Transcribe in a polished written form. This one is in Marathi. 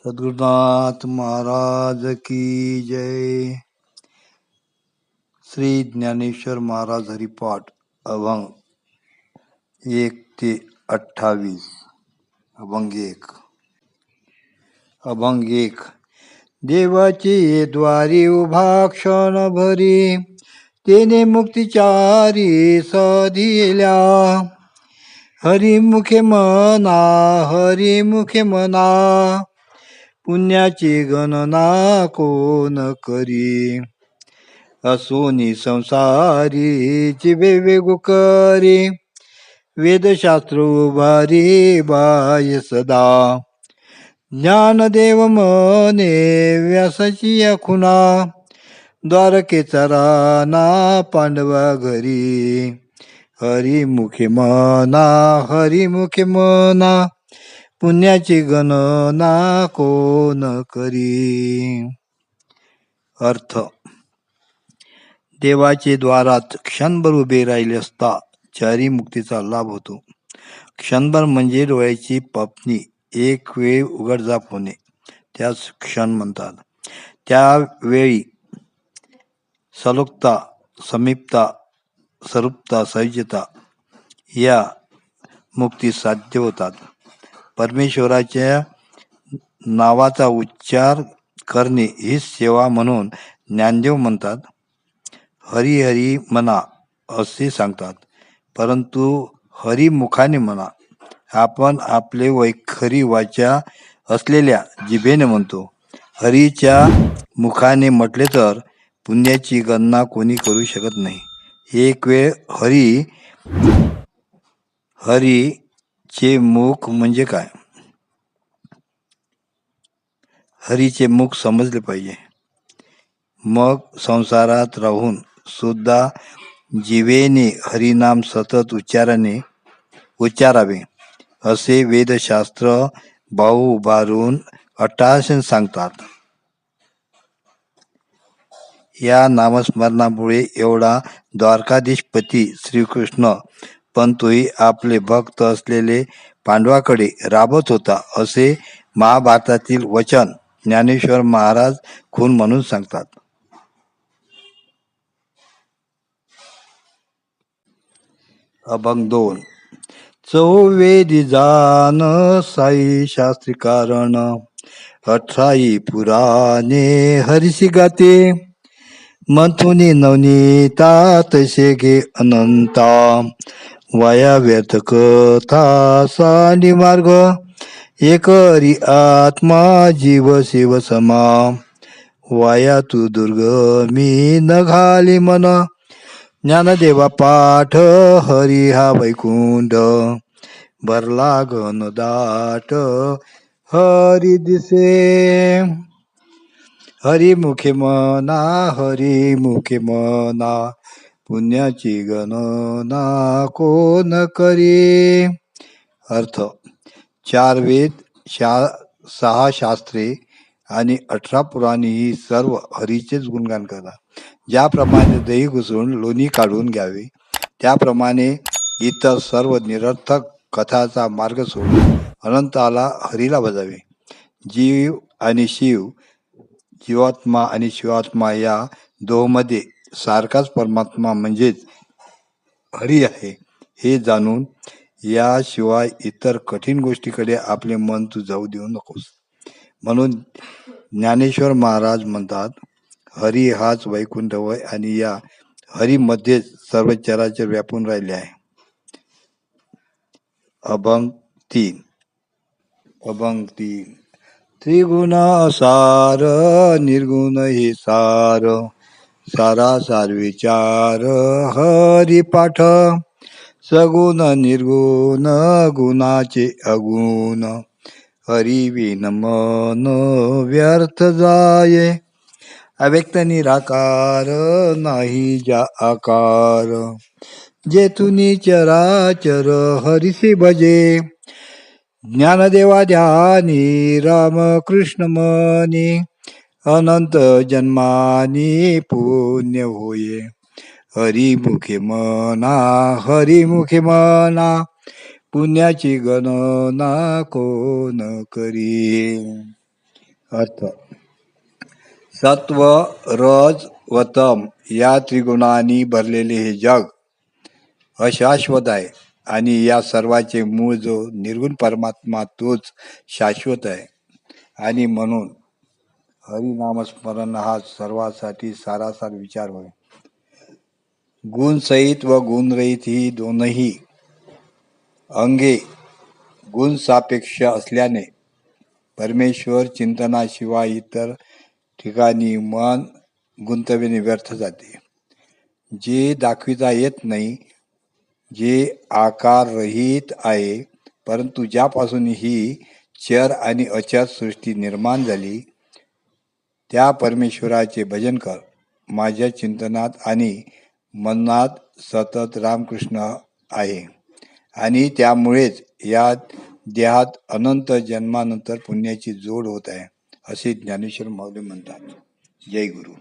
सद्गुरुनाथ महाराज की जय. श्री ज्ञानेश्वर महाराज हरिपाठ अभंग 1 ते 28. अभंग 1. अभंग 1. देवाची द्वारी उभा क्षण भरी, तेने मुक्तिचारी सधिल्या. हरिमुखे मना, हरिमुखे मना, पुण्याची गणना कोण करी. असोनी संसारी जिवे वेगू करी, वेदशास्त्र उभारी बाय सदा. ज्ञानदेव मने व्यासाची या खुना, द्वारकेचा राणा पांडवा घरी. हरिमुखे मना, हरिमुखे मना, पुण्याची गणना कोण करी. अर्थ. देवाचे द्वारात क्षणभर उभे राहिले असता चारी मुक्तीचा लाभ होतो. क्षणभर म्हणजे डोळ्याची पापणी एक वेळ उघडझाप होणे, त्यास क्षण म्हणतात. त्यावेळी सलोकता, समीपता, सरूपता, सहिष्णुता या मुक्ती साध्य होतात. परमेश्वराच्या नावाचा उच्चार करणे ही सेवा म्हणून ज्ञानदेव म्हणतात. हरी हरी म्हणा असे सांगतात, परंतु हरिमुखाने म्हणा. आपण आपले वैखरी वाचा असलेल्या जिभेने म्हणतो. हरीच्या मुखाने म्हटले तर पुण्याची गणना कोणी करू शकत नाही. एक वेळ हरीचे मुख म्हणजे काय, हरीचे मुख समजले पाहिजे. मग संसारात राहून सुद्धा जिवेने हरिनाम सतत उच्चारावे असे वेदशास्त्र भाऊ उभारून अट्टहासन सांगतात. या नामस्मरणामुळे एवढा द्वारकाधीशपती श्रीकृष्ण पण तोही आपले भक्त असलेले पांडवाकडे राबत होता असे महाभारतातील वचन ज्ञानेश्वर महाराज खून म्हणून सांगतात. अभंग 2. चौवेदी जान साई शास्त्री कारण, अठराई पुराणे हरिसी गाते. मंथुनी नवनीता तसे घे अनंता, वाया व्यर्थ कथा सांडी मार्ग. एकरी आत्मा जीव शिव समा, वाया तू दुर्गमी न घाली मन. ज्ञानदेवा पाठ हरी हा वैकुंठ, भरला घन दाट हरी दिसे. हरिमुखे मना, हरिमुखे मना, पुण्याची गणना कोण करी. अर्थ. 4 वेद, 6 शास्त्रे आणि 18 पुराणे ही सर्व हरीचेच गुणगान करतात. ज्याप्रमाणे दही घुसळून लोणी काढून घ्यावे, त्याप्रमाणे इतर सर्व निरर्थक कथाचा मार्ग सोडून अनंताला हरीला भजावे. जीव आणि शिव, जीवात्मा आणि शिवात्मा या दोहोंमध्ये सारखाच परमात्मा म्हणजेच हरी आहे हे जाणून याशिवाय इतर कठीण गोष्टीकडे आपले मन तू जाऊ देऊ नकोस. म्हणून ज्ञानेश्वर महाराज म्हणतात, हरी हाच वैकुंठ वय आणि या हरीमध्येच सर्व चराचर व्यापून राहिले आहे. अभंग 3. अभंग 3. त्रिगुण सार निर्गुण हे सार, सारा सार विचार हरी पाठ. सगुण निर्गुण गुणाचे अगुण, हरी विन मन व्यर्थ जाये. अव्यक्त निराकार नाही जा आकार, जेथुनी चराचर हरिसी भजे. ज्ञानदेवा ध्यानी राम कृष्ण मनी, अनंत जन्मानी पुण्य होये. हरिमुखे मना, हरिमुखे मना, पुण्याची गणना कोण करी. अर्थ सत्व रज व तम या त्रिगुणांनी भरलेले हे जग अशाश्वत आहे आणि या सर्वाचे मूळ जो निर्गुण परमात्मा तोच शाश्वत आहे. आणि म्हणून हरिनामस्मरण हा सर्वांसाठी सारासार विचार होय. गुणसहित व गुणरहित ही दोनही अंगे गुणसापेक्ष असल्याने परमेश्वर चिंतनाशिवाय इतर ठिकाणी मन गुंतविणे व्यर्थ जाते. जे दाखविता येत नाही, जे आकाररहित आहे, परंतु ज्यापासून ही चर आणि अचर सृष्टी निर्माण झाली, त्या परमेश्वराचे भजन कर. माझ्या चिंतनात आणि मनात सतत रामकृष्ण आहे आणि त्यामुळेच या देहात अनंत जन्मानंतर पुण्याची जोड होत आहे, असे ज्ञानेश्वर माऊली म्हणतात. जय गुरु.